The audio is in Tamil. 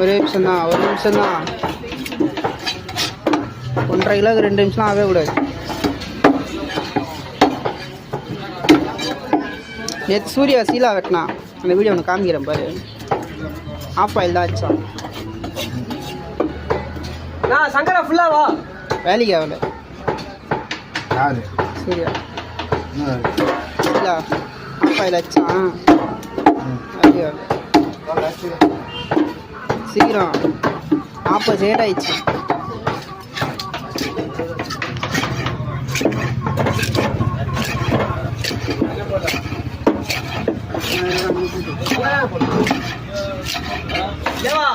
ஒரு நிமிஷம் தான் 1.5 கிலோக்கு 2 நிமிஷம் ஆகவே கூடாது. நேற்று சூர்யா சீலா வெட்டினா அந்த வீடியோ ஒன்று காமிக்கிறேன் பாரு. ஆஃப் ஆயில் தான் ஆச்சான். சங்கரா ஃபுல்லாவா வேலைக்கு ஆகல. யாரு சூர்யா சீலா ஆஃப் ஆயில் ஆச்சான். வேலைக்கு ஆகல. சீக்கிரம் 40 செகண்ட் ஆயிடுச்சு. ஏவா